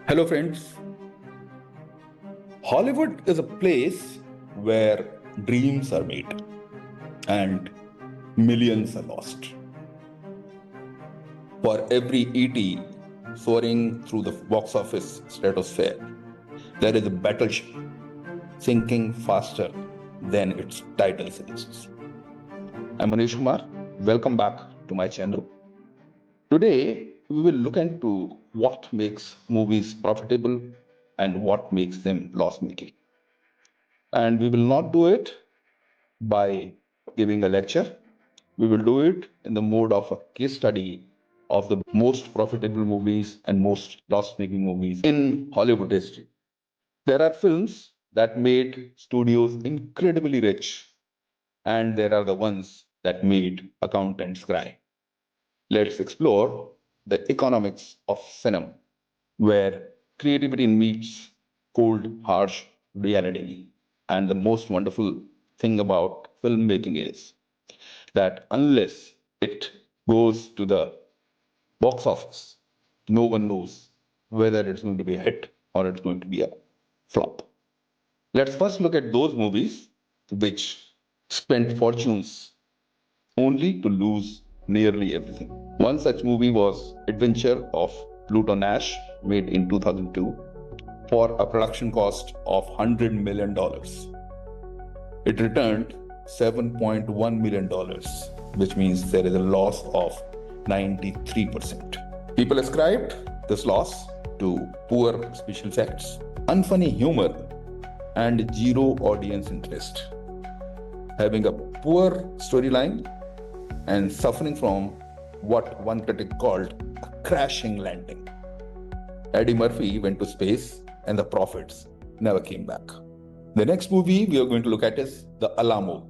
Hello, friends. Hollywood is a place where dreams are made and millions are lost. For every ET soaring through the box office stratosphere, there is a battleship sinking faster than its title suggests. I'm Manish Kumar. Welcome back to my channel. Today, we will look into what makes movies profitable and what makes them loss making. And we will not do it by giving a lecture. We will do it in the mode of a case study of the most profitable movies and most loss making movies in Hollywood history. There are films that made studios incredibly rich, and there are the ones that made accountants cry. Let's explore the economics of cinema, where creativity meets cold, harsh reality. And the most wonderful thing about filmmaking is that unless it goes to the box office, no one knows whether it's going to be a hit or it's going to be a flop. Let's first look at those movies which spent fortunes only to lose nearly everything. One such movie was Adventure of Pluto Nash, made in 2002 for a production cost of $100 million. It returned $7.1 million, which means there is a loss of 93%. People ascribed this loss to poor special effects, unfunny humor, and zero audience interest. Having a poor storyline and suffering from what one critic called a crashing landing. Eddie Murphy went to space and the profits never came back. The next movie we are going to look at is The Alamo,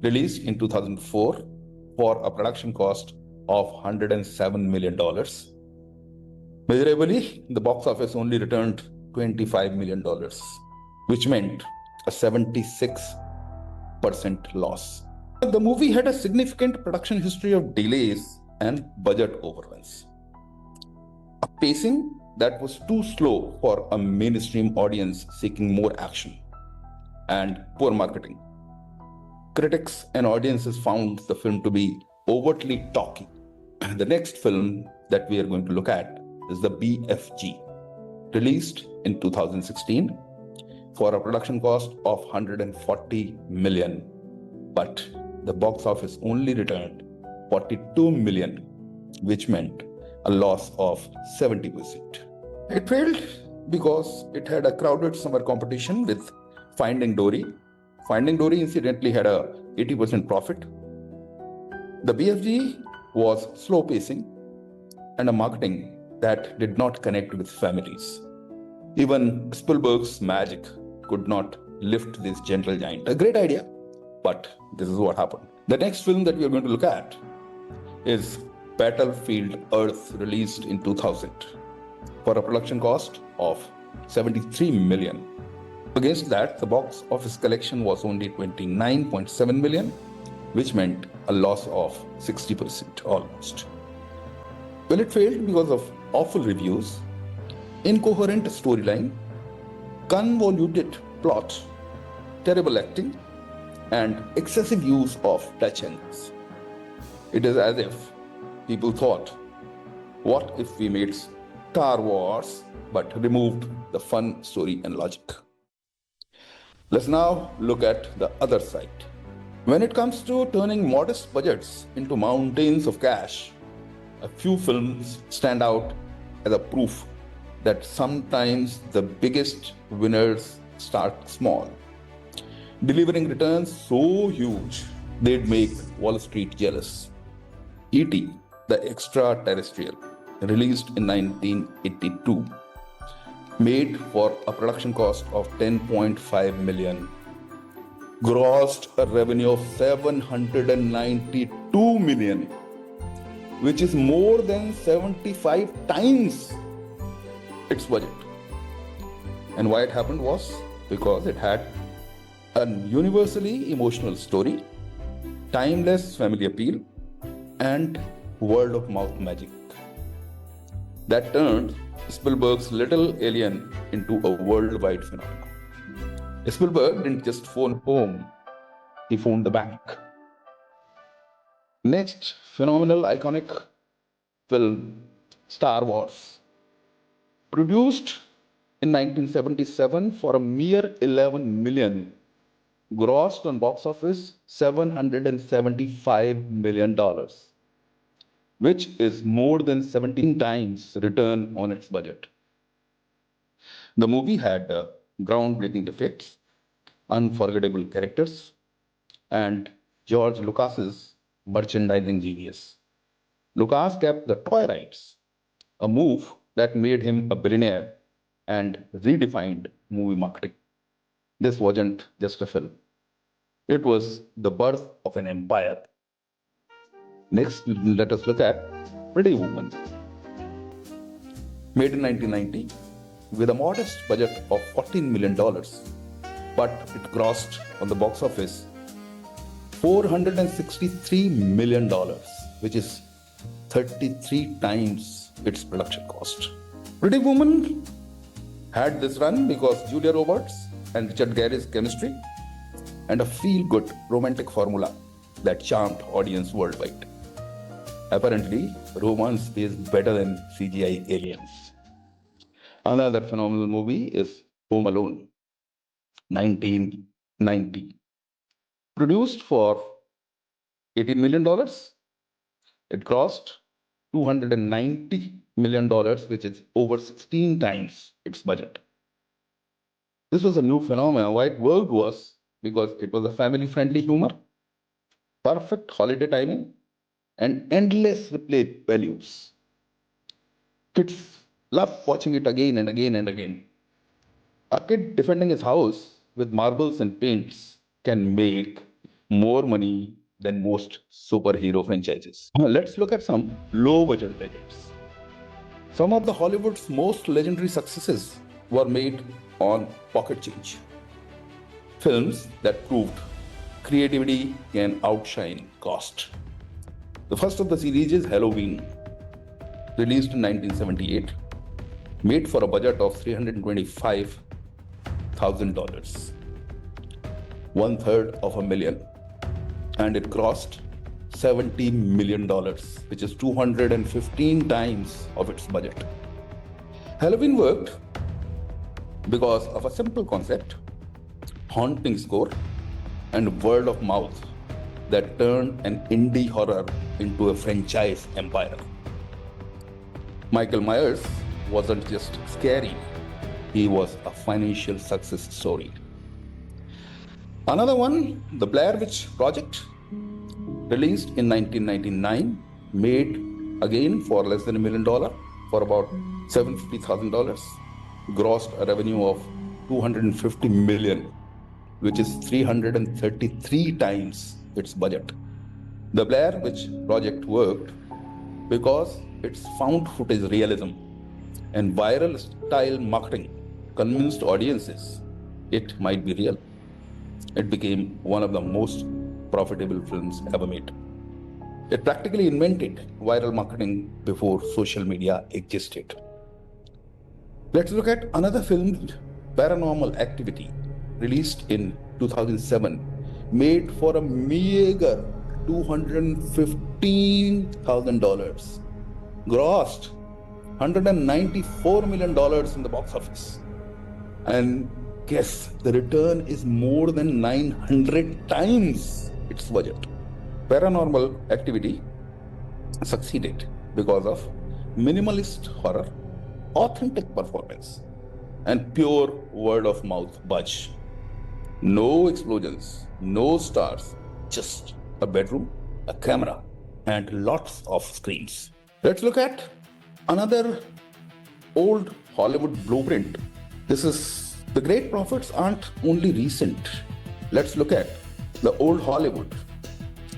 released in 2004 for a production cost of $107 million. Miserably, the box office only returned $25 million, which meant a 76% loss. The movie had a significant production history of delays and budget overruns. A pacing that was too slow for a mainstream audience seeking more action, and poor marketing. Critics and audiences found the film to be overtly talky. The next film that we are going to look at is the BFG, released in 2016 for a production cost of $140 million, but the box office only returned $42 million, which meant a loss of 70%. It failed because it had a crowded summer competition with Finding Dory. Finding Dory incidentally had a 80% profit. The BFG was slow pacing and a marketing that did not connect with families. Even Spielberg's magic could not lift this gentle giant. A great idea, but this is what happened. The next film that we are going to look at is Battlefield Earth, released in 2000 for a production cost of $73 million. Against that, the box office collection was only $29.7 million, which meant a loss of 60% almost. Well, it failed because of awful reviews, incoherent storyline, convoluted plot, terrible acting, and excessive use of Dutch angles. It is as if people thought, what if we made Star Wars but removed the fun story and logic? Let's now look at the other side. When it comes to turning modest budgets into mountains of cash, a few films stand out as a proof that sometimes the biggest winners start small, delivering returns so huge they'd make Wall Street jealous. E.T., the Extraterrestrial, released in 1982, made for a production cost of $10.5 million, grossed a revenue of $792 million, which is more than 75 times its budget. And why it happened was because it had a universally emotional story, timeless family appeal, and word of mouth magic that turned Spielberg's Little Alien into a worldwide phenomenon. Spielberg didn't just phone home, he phoned the bank. Next, phenomenal iconic film Star Wars. Produced in 1977 for a mere 11 million, grossed on box office $775 million, which is more than 17 times return on its budget. The movie had groundbreaking effects, unforgettable characters, and George Lucas's merchandising genius. Lucas kept the toy rights, a move that made him a billionaire and redefined movie marketing. This wasn't just a film, it was the birth of an empire. Next, let us look at Pretty Woman. Made in 1990 with a modest budget of $14 million, but it grossed on the box office $463 million, which is 33 times its production cost. Pretty Woman had this run because Julia Roberts and Richard Gere's chemistry and a feel-good romantic formula that charmed audience worldwide. Apparently, romance is better than CGI aliens. Another phenomenal movie is Home Alone, 1990. Produced for $18 million, it cost $290 million, which is over 16 times its budget. This was a new phenomenon. Why it worked was because it was a family-friendly humor, perfect holiday timing, and endless replay values. Kids love watching it again and again and again. A kid defending his house with marbles and paints can make more money than most superhero franchises. Let's look at some low budget legends. Some of the Hollywood's most legendary successes were made on pocket change. Films that proved creativity can outshine cost. The first of the series is Halloween, released in 1978, made for a budget of $325,000, one third of a million, and it grossed $70 million, which is 215 times of its budget. Halloween worked because of a simple concept, haunting score, and word of mouth that turned an indie horror into a franchise empire. Michael Myers wasn't just scary, he was a financial success story. Another one, The Blair Witch Project, released in 1999, made again for less than $1 million, for about $750,000, grossed a revenue of $250 million, which is 333 times its budget. The Blair Witch Project worked because its found footage realism and viral style marketing convinced audiences it might be real. It became one of the most profitable films ever made. It practically invented viral marketing before social media existed. Let's look at another film, Paranormal Activity, released in 2007, made for a meager $215,000, grossed $194 million in the box office. And guess the return is more than 900 times its budget. Paranormal Activity succeeded because of minimalist horror, authentic performance, and pure word of mouth buzz. No explosions, no stars, just a bedroom, a camera, and lots of screens. Let's look at another old Hollywood blueprint. This is the great prophets aren't only recent. Let's look at the old Hollywood,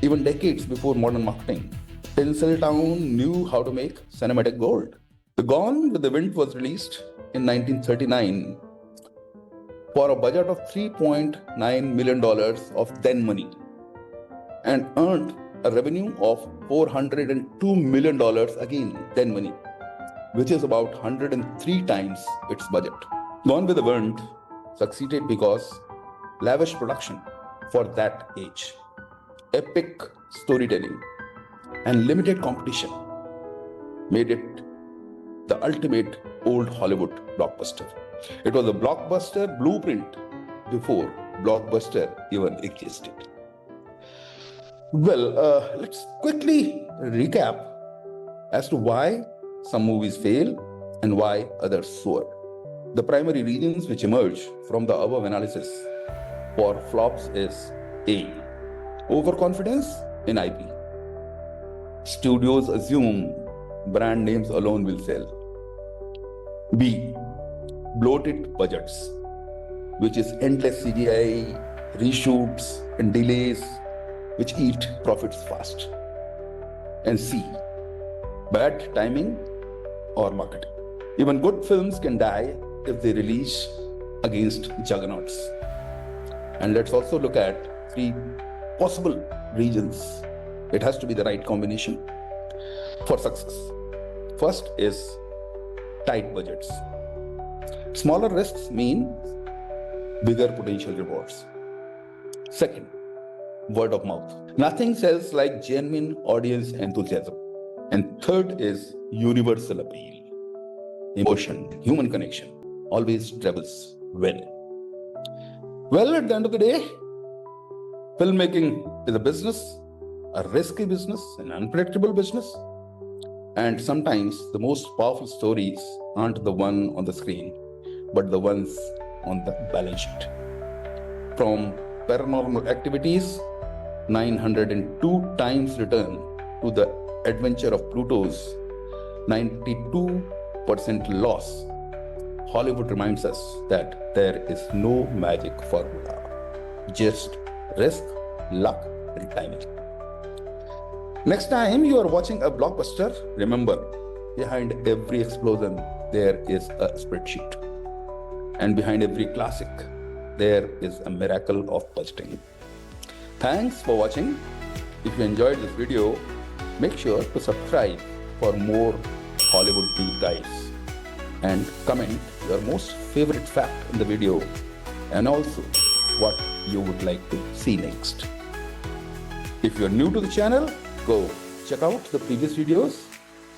even decades before modern marketing. Tinseltown knew how to make cinematic gold. The Gone with the Wind was released in 1939 for a budget of $3.9 million of then money and earned a revenue of $402 million again then money, which is about 103 times its budget. Gone with the Wind succeeded because lavish production for that age, epic storytelling, and limited competition made it the ultimate old Hollywood blockbuster. It was a blockbuster blueprint before blockbuster even existed. Well, let's quickly recap as to why some movies fail and why others soar. The primary reasons which emerge from the above analysis for flops is A. Overconfidence in IP. Studios assume brand names alone will sell. B. Bloated budgets, which is endless CGI, reshoots, and delays, which eat profits fast. And C. Bad timing or marketing. Even good films can die if they release against juggernauts. And let's also look at 3 possible reasons. It has to be the right combination for success. First is tight budgets. Smaller risks mean bigger potential rewards. Second, word of mouth. Nothing sells like genuine audience enthusiasm. And third is universal appeal. Emotion, human connection always travels well. Well, at the end of the day, filmmaking is a business, a risky business, an unpredictable business. And sometimes the most powerful stories aren't the one on the screen, but the ones on the balance sheet. From Paranormal Activities, 902 times return to the Adventure of Pluto's 92% loss, Hollywood reminds us that there is no magic formula, just risk, luck, and timing. Next time you are watching a blockbuster, remember, behind every explosion, there is a spreadsheet. And behind every classic, there is a miracle of budgeting. Thanks for watching. If you enjoyed this video, make sure to subscribe for more Hollywood deep dives. And comment your most favorite fact in the video and also what you would like to see next. If you are new to the channel, go check out the previous videos.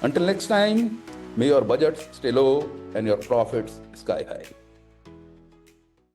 Until next time, may your budgets stay low and your profits sky high.